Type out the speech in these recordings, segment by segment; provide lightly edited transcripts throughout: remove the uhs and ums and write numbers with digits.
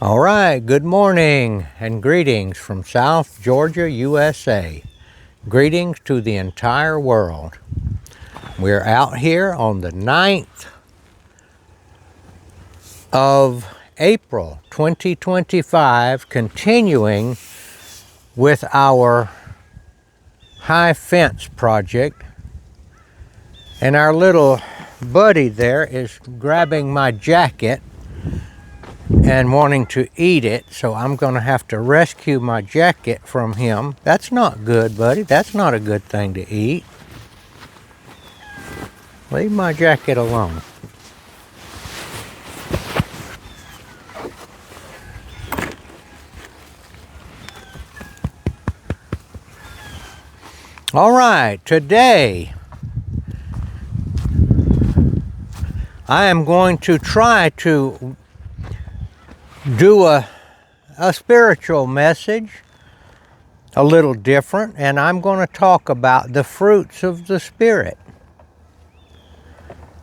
All right, good morning and greetings from South Georgia, USA. Greetings to the entire world. We're out here on the 9th of April 2025, continuing with our high fence project. And our little buddy there is grabbing my jacket and wanting to eat it, so I'm going to have to rescue my jacket from him. That's not good, buddy. That's not a good thing to eat. Leave my jacket alone. All right, today I am going to try to do a spiritual message, a little different, and I'm going to talk about the fruits of the Spirit.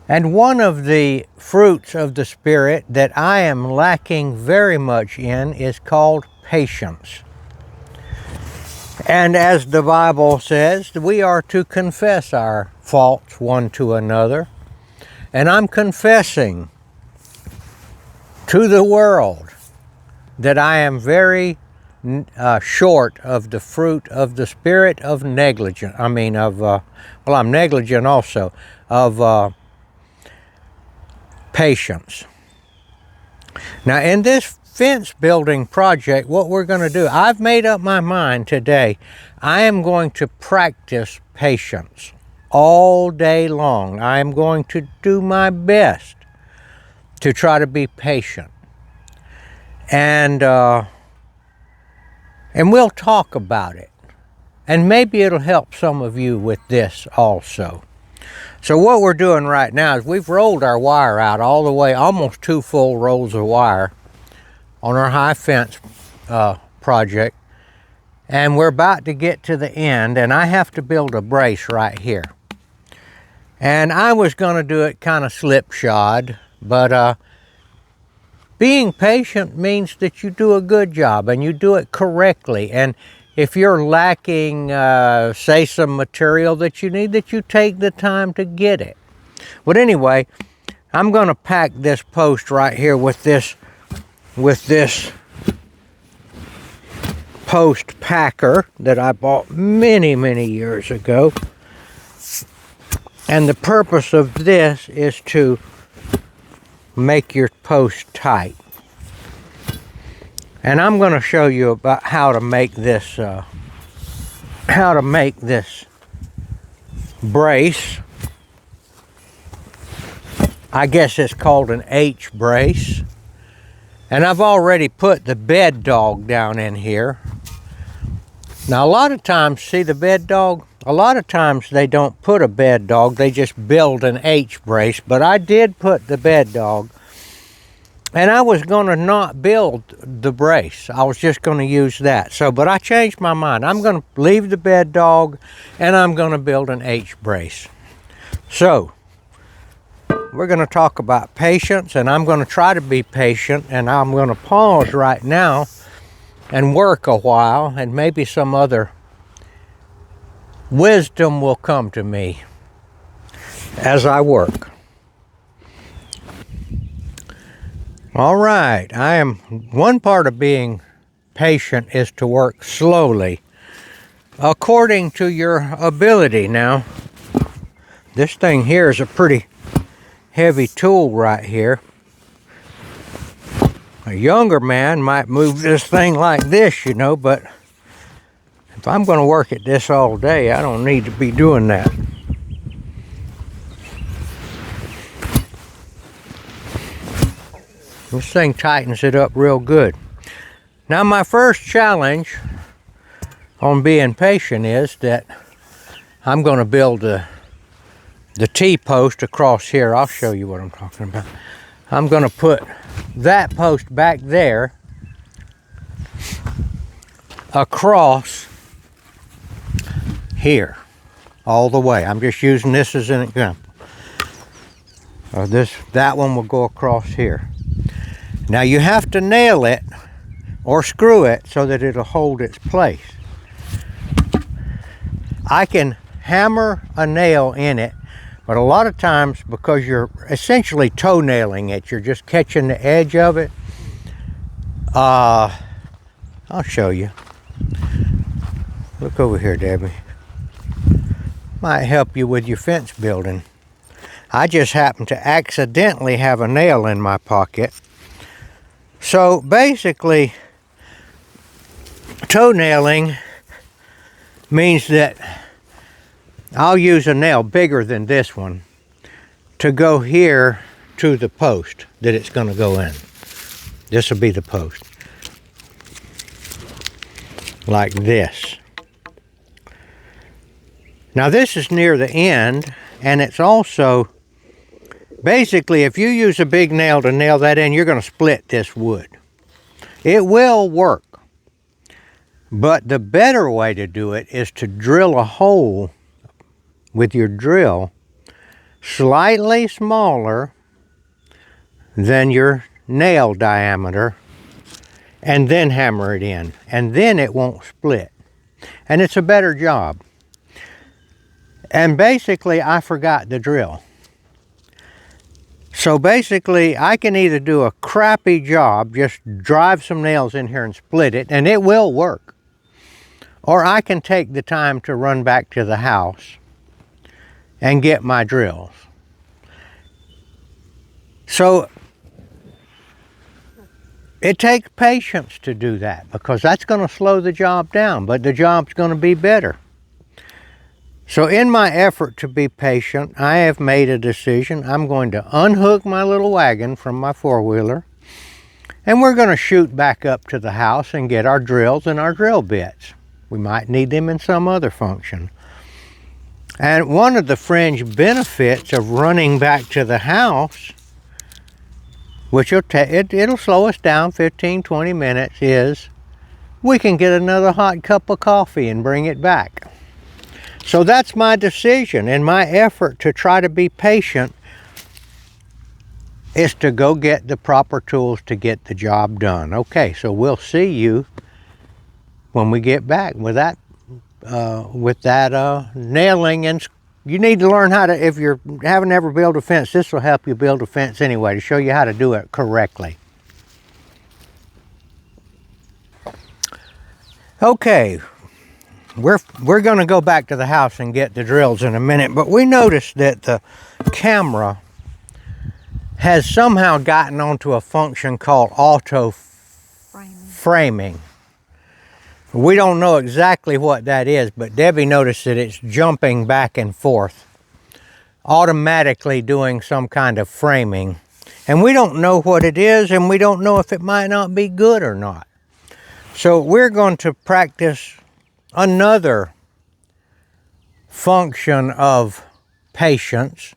And one of the fruits of the Spirit that I am lacking very much in is called patience. And as the Bible says, we are to confess our faults one to another. And I'm confessing to the world that I am very short of the fruit of the spirit of negligence. I'm negligent also, of patience. Now, in this fence building project, what we're going to do, I've made up my mind today. I am going to practice patience all day long. I am going to do my best to try to be patient. And we'll talk about it. And maybe it'll help some of you with this also. So what we're doing right now is we've rolled our wire out all the way, almost 2 full rolls of wire on our high fence project. And we're about to get to the end, and I have to build a brace right here. And I was going to do it kind of slipshod, but being patient means that you do a good job and you do it correctly. And if you're lacking, say, some material that you need, that you take the time to get it. But anyway, I'm going to pack this post right here with this post packer that I bought many, many years ago. And the purpose of this is to make your post tight. And I'm going to show you about how to make this brace. I guess it's called an H brace. And I've already put the bed dog down in here. Now, a lot of times, see the bed dog? A lot of times they don't put a bed dog, they just build an H brace, but I did put the bed dog. And I was going to not build the brace. I was just going to use that. But I changed my mind. I'm going to leave the bed dog and I'm going to build an H brace. So, we're going to talk about patience, and I'm going to try to be patient, and I'm going to pause right now and work a while, and maybe some other wisdom will come to me as I work. All right, one part of being patient is to work slowly, according to your ability. Now, this thing here is a pretty heavy tool right here. A younger man might move this thing like this, but if I'm going to work at this all day, I don't need to be doing that. This thing tightens it up real good. Now, my first challenge on being patient is that I'm going to build the T-post across here. I'll show you what I'm talking about. I'm going to put that post back there across here all the way. I'm just using this as an example. That one will go across here. Now you have to nail it or screw it so that it'll hold its place. I can hammer a nail in it, but a lot of times, because you're essentially toenailing it, you're just catching the edge of it. I'll show you. Look over here, Debbie. Might help you with your fence building. I just happen to accidentally have a nail in my pocket. So basically, toenailing means that I'll use a nail bigger than this one to go here to the post that it's going to go in. This will be the post. Like this. Now this is near the end, and it's also, basically if you use a big nail to nail that in, you're going to split this wood. It will work. But the better way to do it is to drill a hole with your drill slightly smaller than your nail diameter, and then hammer it in, and then it won't split, and it's a better job. And basically I forgot the drill, so basically I can either do a crappy job, just drive some nails in here and split it, and it will work, or I can take the time to run back to the house and get my drills. So it takes patience to do that, because that's going to slow the job down, but the job's going to be better. So in my effort to be patient, I have made a decision. I'm going to unhook my little wagon from my four-wheeler, and we're going to shoot back up to the house and get our drills and our drill bits. We might need them in some other function. And one of the fringe benefits of running back to the house, which it'll slow us down 15-20 minutes, is we can get another hot cup of coffee and bring it back. So that's my decision, and my effort to try to be patient is to go get the proper tools to get the job done. Okay, so we'll see you when we get back with that nailing. And you need to learn how to, if you haven't ever built a fence, this will help you build a fence anyway, to show you how to do it correctly. Okay, we're going to go back to the house and get the drills in a minute, but we noticed that the camera has somehow gotten onto a function called auto framing. We don't know exactly what that is, but Debbie noticed that it's jumping back and forth, automatically doing some kind of framing. And we don't know what it is, and we don't know if it might not be good or not. So we're going to practice another function of patience,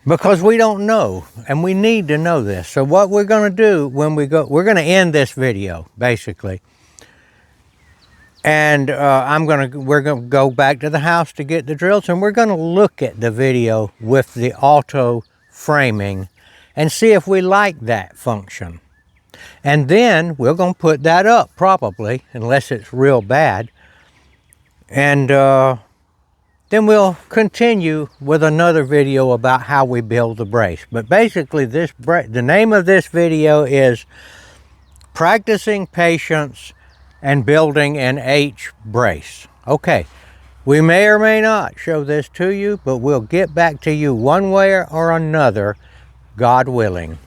because we don't know, and we need to know this. So what we're going to do when we go, we're going to end this video, basically. And we're going to go back to the house to get the drills, and we're going to look at the video with the auto framing and see if we like that function. And then we're going to put that up, probably, unless it's real bad. And then we'll continue with another video about how we build the brace. But basically, the name of this video is Practicing Patience and Building an H Brace. Okay, we may or may not show this to you, but we'll get back to you one way or another, God willing.